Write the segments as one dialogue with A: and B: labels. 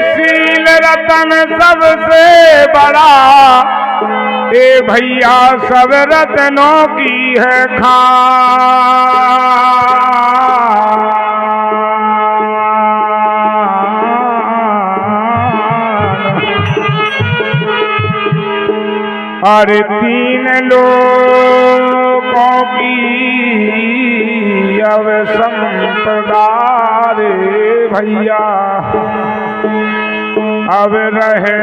A: शील रतन सबसे बड़ा ए भैया सब रत्नों की है खान। अरे तीन लोगों की अब संपदा रे भैया अब रहे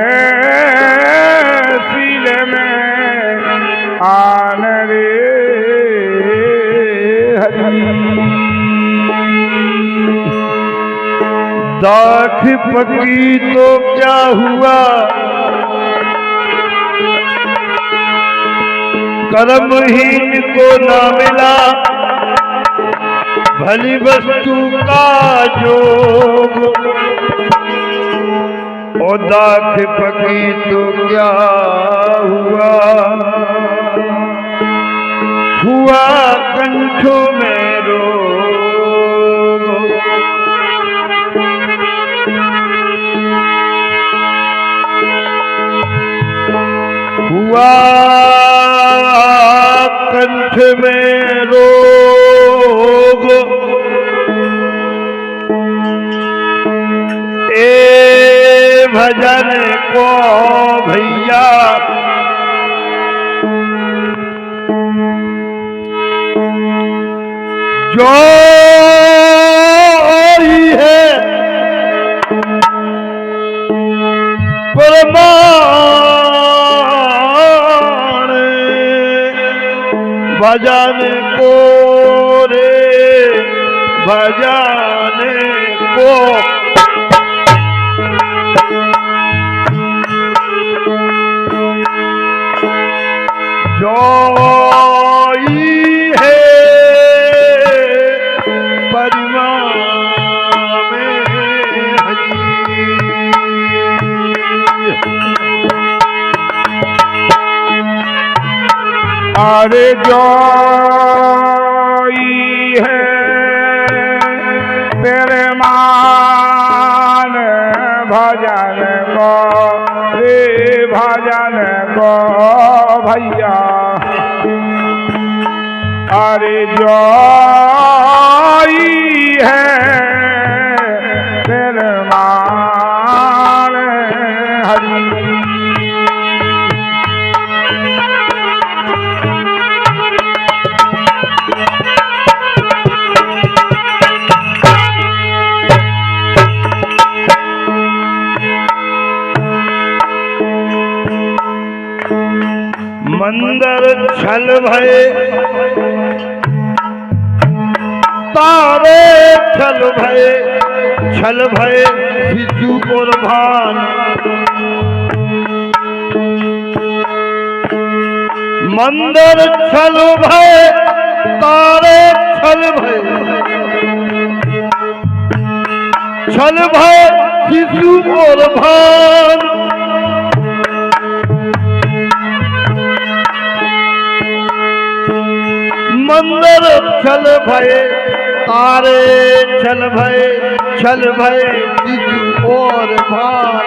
A: शील में आन रे हरि।
B: दाख पकी तो क्या हुआ, कर्महीन को ना मिला भली वस्तु का जोग। ओ दाख पकी तो क्या हुआ, हुआ कंठों में रोग। हुआ कंठ में रोग, ए भजन को भैया जो ही है प्रमाण भजन को रे भजन को। जोई है परिमाण में हरि।
A: अरे जोई है तेरे मान भजन को रे भजन को भैया। अरे जोई है तेरे मान हरि।
B: मंदर छल भय तारे छल भय शिशु और भान। मंदर छल भय तारे छल भय शिशु और भान। मंदर छल भय तारे छल भय शिशु और भान।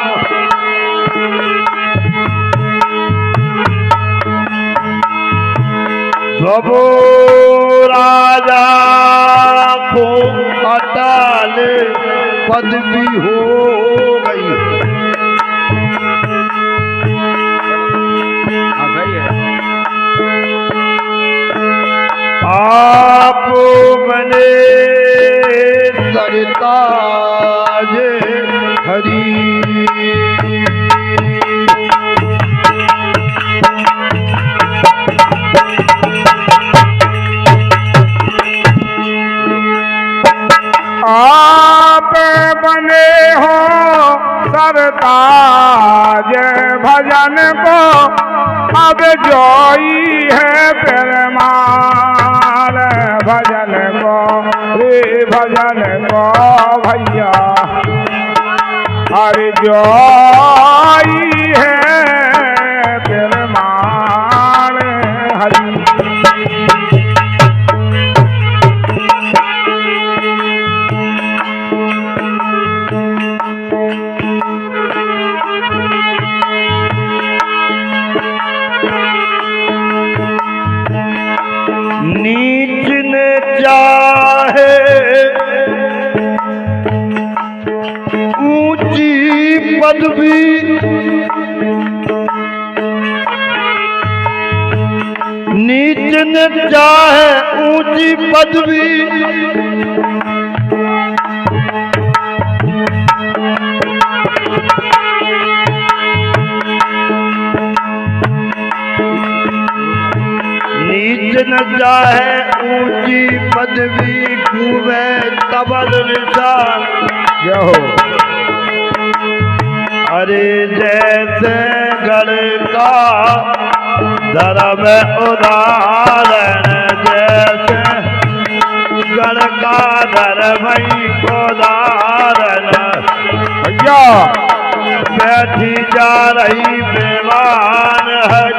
B: सब राजा को अटाल पदवी हो गई। आप बने सरताज हरि।
A: आप बने हो सरताज भजन को अब जोई है परमार भजन को रे भजन को भैया। हरि जोई है परमार हरि।
B: नीच ने चाहे ऊंची पदवी, नीच ने चाहे ऊंची पदवी, नीच न चाहे ऊंची पदवी, खूबे तबल निशान
A: जय हो।
B: अरे जैसे गढ़ का धर्म उदाहरण, जैसे गढ़ का धर्म उदाहरण,
A: भैया
B: बैठी जा रही बेमान है।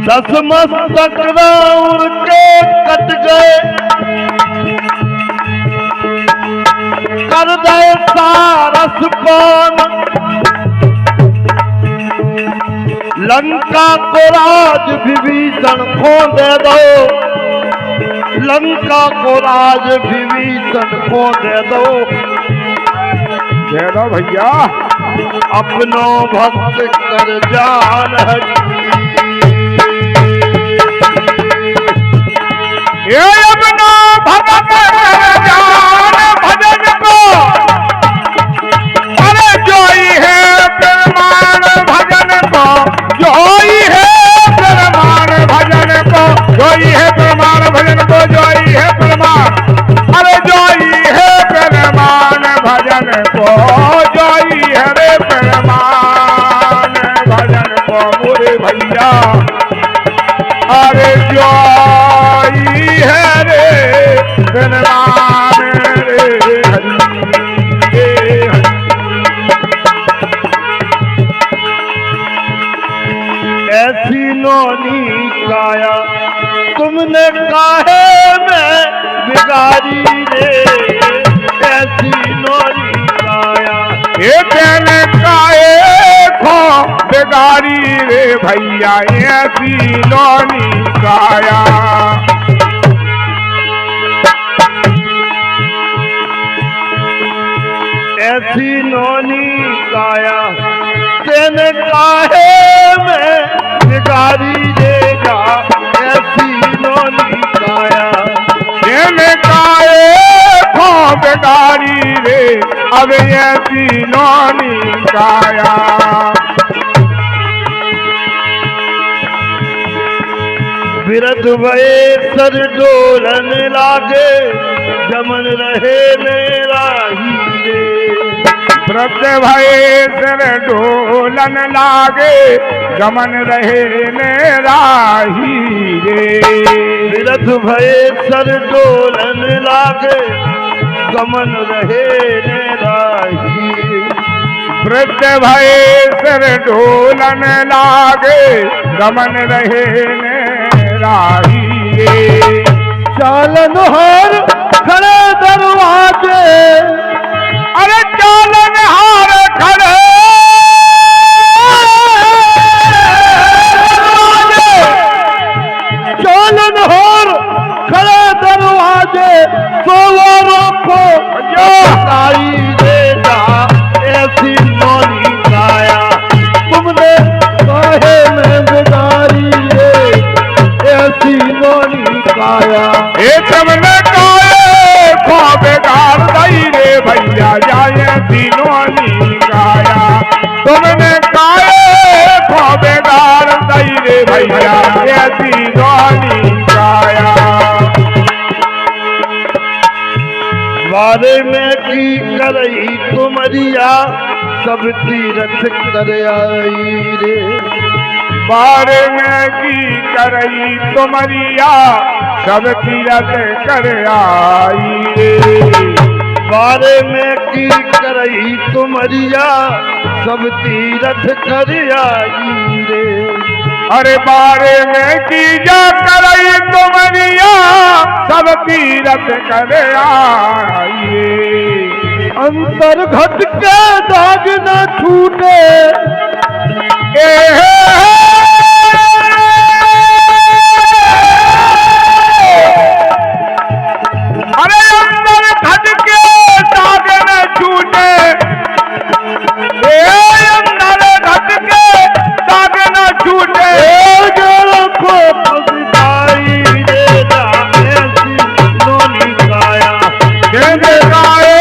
B: दस मस्तक उड़ के कट गए, कर दे सारस पान, लंका को राज विभीषण को दे दो, लंका को राज विभीषण को दे दो
A: भैया।
B: अपनो भक्त कर जान हरी,
A: ये अपना भक्त जान भजन को, अरे जोई है प्रमाण भजन को, जोई है प्रमाण भजन को, जोई है प्रमाण भजन को, जोई है प्रमाण, अरे जोई है प्रमाण भजन को, जोई है रे प्रमाण भजन को मोरे भैया। अरे जोई है रे प्रमाण रे हरि।
B: ऐसी नौनी काया तुमने काहे में बिगाड़ी रे, ऐसी नौनी काया
A: ये तेने काहे खो बिगाड़ी रे भैया, ऐसी नौनी काया।
B: ऐसी नौनी काया तेने काहे में बिगाड़ी देगा, ऐसी नौनी काया
A: तेने काहे खो बिगाड़ी रे, अब ऐसी नौनी काया।
B: विरध भये सर डोलन लागे, जमन रहे मेरा हीरे,
A: व्रत भये सर डोलन लागे, गमन रहे मेरा हीरे।
B: विरध भये सर डोलन लागे, गमन रहे मेरा हीरे,
A: व्रत भये सर डोलन लागे, गमन रहे मेरा हीरे।
B: चालन हार खड़े दरवाजे,
A: अरे चालन हार खड़े
B: चालन हार खड़े दरवाजे, सोवारों को आई देता, ऐसी नौनी काया तुमने काहे में बिगाड़ी रे, ऐसी नौनी काया।
A: तुमने काहे खो बिगाड़ दई रे भैया, जाए
B: की करई तुमरिया सब तीरथ कर आई रे।
A: बारे में की करई तुमरिया सब तीरथ कर आई रे।
B: बारे में की करई तुमरिया सब तीरथ कर आई रे।
A: अरे बारे में की जा करई तुमरिया सब तीरथ कर आई रे।
B: अंतर घट के दाग न छूटे
A: अरे अंदर घट के दाग न छूटे, अंदर घट के दाग न छूटे।
B: को पगदाई रे ऐसी नोनी काया
A: तेरे गाए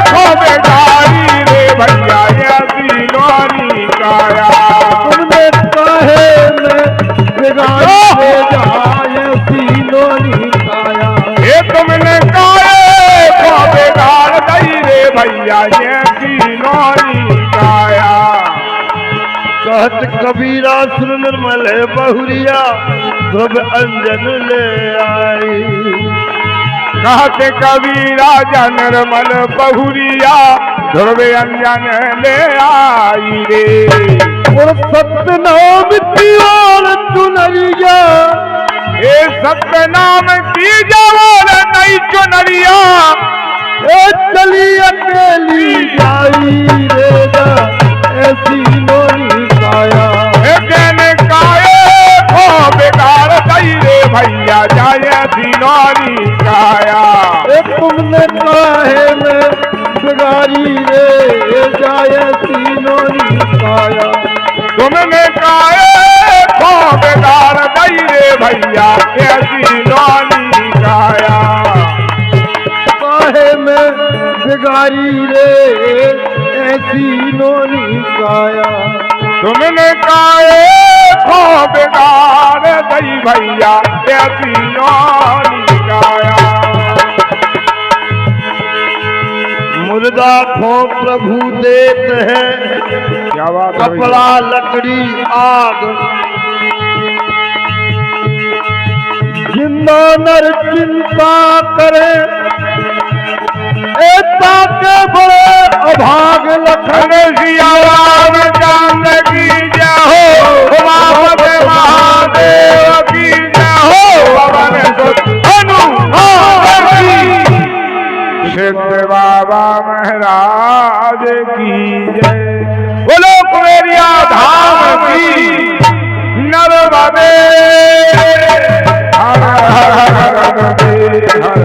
A: को बेदारी रे भैया ऐसी नोनी काया।
B: तुमने कहे में बिगाड़े जाए ऐसी नोनी काया।
A: ये तुमने काए को बेगाड़ दई रे भैया ऐसी नोनी काया।
B: कहत कबीरा सुन निर्मल बहुरिया ध्रुव अंजन ले आई।
A: कहत कबीरा निर्मल बहुरिया ध्रुव अंजन ले आई रे।
B: और सतनाम की ओर चुनरिया
A: ए सतनाम की जवान नई चुनरिया
B: चली अकेली जाई रे ऐसी नोनी काया।
A: जन काए को बेकार दई रे भैया जाए दिनोनी काया।
B: तुमने काहे में बिगाड़ी रे जाए नोनी काया।
A: तुमने काए को बेकार दई रे भैया ऐसी नोनी काया।
B: काहे में बिगाड़ी रे ऐसी नोनी काया।
A: तुमने काए को बेकार दई भैया ऐसी नोनी काया।
B: मुर्दा को प्रभु देते हैं
A: क्या बात है भैया?
B: कपड़ा लकड़ी आग जिंदा नर चिंता करे एकता के बड़े अभाग लखन
A: सियाराम चांद की जय हो, उमापति महादेव की जय हो, पवन सुत हनुमान की, सिद्ध बाबा महाराज की जय। बोलो कुबेरिया धाम की नर्मदे हर हर हर हर हर